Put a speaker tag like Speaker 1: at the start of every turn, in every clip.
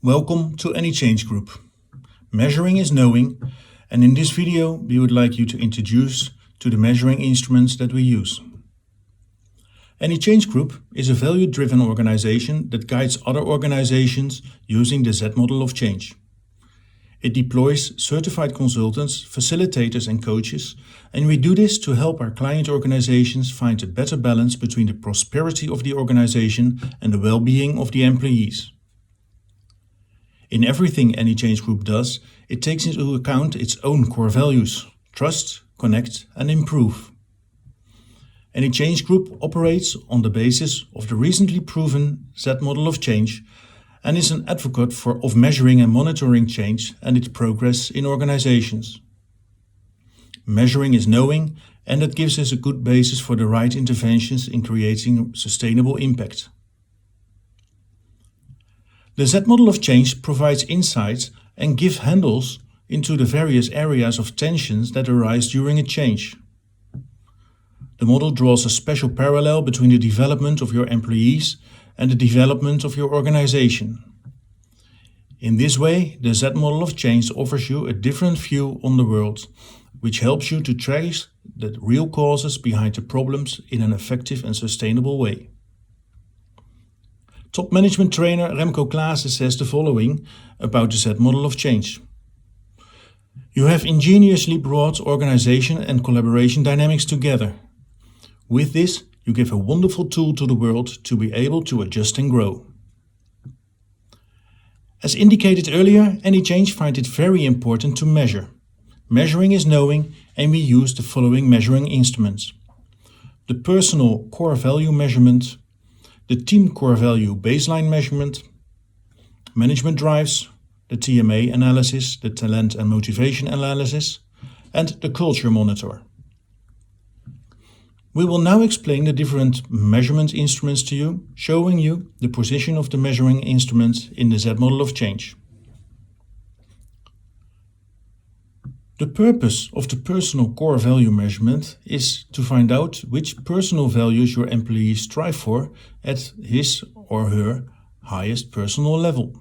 Speaker 1: Welcome to AnyChange Group. Measuring is knowing, and in this video we would like you to introduce to the measuring instruments that we use. AnyChange Group is a value-driven organization that guides other organizations using the Z model of change. It deploys certified consultants, facilitators and coaches, and we do this to help our client organizations find a better balance between the prosperity of the organization and the well-being of the employees. In everything AnyChange Group does, it takes into account its own core values: trust, connect and improve. AnyChange Group operates on the basis of the recently proven Z model of change and is an advocate of measuring and monitoring change and its progress in organizations. Measuring is knowing, and that gives us a good basis for the right interventions in creating sustainable impact. The Z model of change provides insights and gives handles into the various areas of tensions that arise during a change. The model draws a special parallel between the development of your employees and the development of your organization. In this way, the Z model of change offers you a different view on the world, which helps you to trace the real causes behind the problems in an effective and sustainable way. Top management trainer Remco Klaassen says the following about the Z model of change. You have ingeniously brought organization and collaboration dynamics together. With this, you give a wonderful tool to the world to be able to adjust and grow. As indicated earlier, AnyChange finds it very important to measure. Measuring is knowing, and we use the following measuring instruments: the personal core value measurement, the team core value baseline measurement, management drives, the TMA analysis, the talent and motivation analysis, and the culture monitor. We will now explain the different measurement instruments to you, showing you the position of the measuring instruments in the Z model of change. The purpose of the personal core value measurement is to find out which personal values your employees strive for at his or her highest personal level.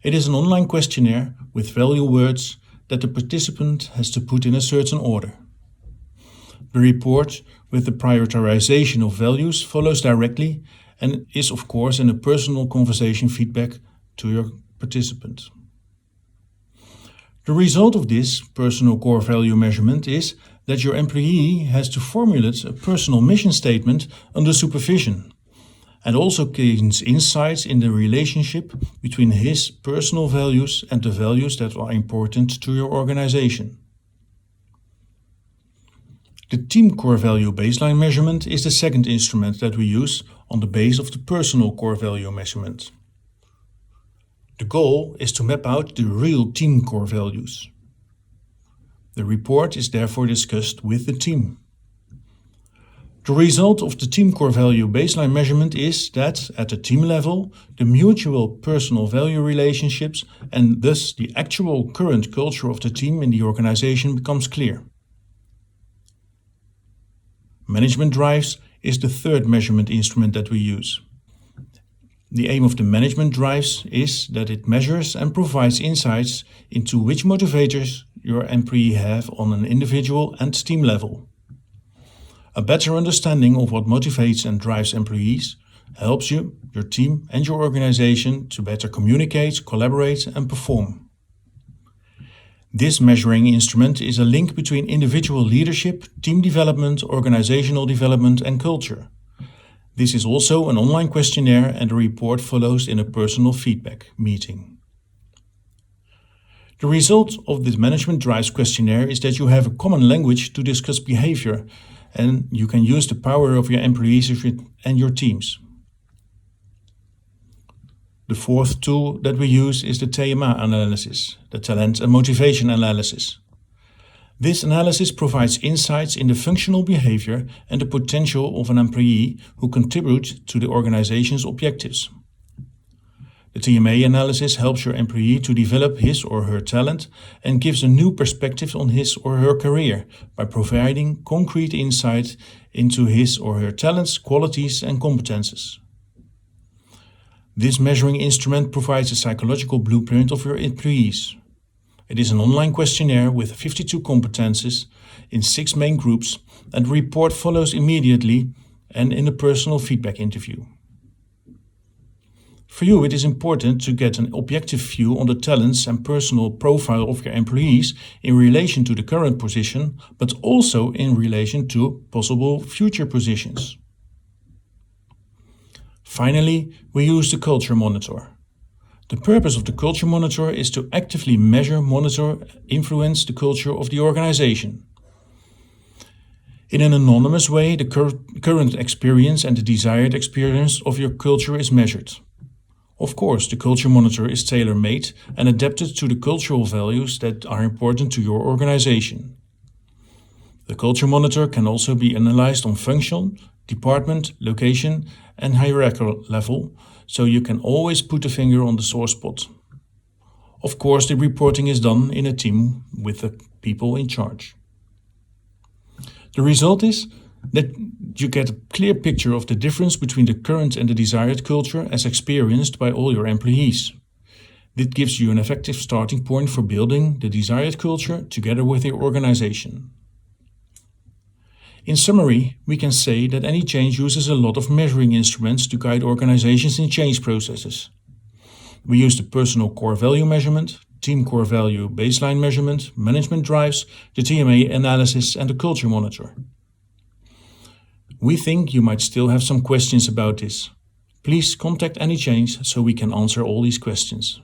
Speaker 1: It is an online questionnaire with value words that the participant has to put in a certain order. The report with the prioritization of values follows directly and is of course in a personal conversation feedback to your participant. The result of this personal core value measurement is that your employee has to formulate a personal mission statement under supervision and also gains insights in the relationship between his personal values and the values that are important to your organization. The team core value baseline measurement is the second instrument that we use on the base of the personal core value measurement. The goal is to map out the real team core values. The report is therefore discussed with the team. The result of the team core value baseline measurement is that at the team level, the mutual personal value relationships and thus the actual current culture of the team in the organization becomes clear. Management drives is the third measurement instrument that we use. The aim of the management drives is that it measures and provides insights into which motivators your employee have on an individual and team level. A better understanding of what motivates and drives employees helps you, your team and your organization to better communicate, collaborate and perform. This measuring instrument is a link between individual leadership, team development, organizational development and culture. This is also an online questionnaire and the report follows in a personal feedback meeting. The result of this management drives questionnaire is that you have a common language to discuss behavior and you can use the power of your employees and your teams. The fourth tool that we use is the TMA analysis, the talent and motivation analysis. This analysis provides insights in the functional behavior and the potential of an employee who contribute to the organization's objectives. The TMA analysis helps your employee to develop his or her talent and gives a new perspective on his or her career by providing concrete insight into his or her talents, qualities and competences. This measuring instrument provides a psychological blueprint of your employees. It is an online questionnaire with 52 competences in 6 main groups, and the report follows immediately and in a personal feedback interview. For you, it is important to get an objective view on the talents and personal profile of your employees in relation to the current position, but also in relation to possible future positions. Finally, we use the Culture Monitor. The purpose of the Culture Monitor is to actively measure, monitor, influence the culture of the organization. In an anonymous way, the current experience and the desired experience of your culture is measured. Of course, the Culture Monitor is tailor-made and adapted to the cultural values that are important to your organization. The Culture Monitor can also be analyzed on functional, department, location, and hierarchical level, so you can always put a finger on the sore spot. Of course, the reporting is done in a team with the people in charge. The result is that you get a clear picture of the difference between the current and the desired culture as experienced by all your employees. This gives you an effective starting point for building the desired culture together with your organization. In summary, we can say that AnyChange uses a lot of measuring instruments to guide organizations in change processes. We use the personal core value measurement, team core value baseline measurement, management drives, the TMA analysis, and the Culture Monitor. We think you might still have some questions about this. Please contact AnyChange so we can answer all these questions.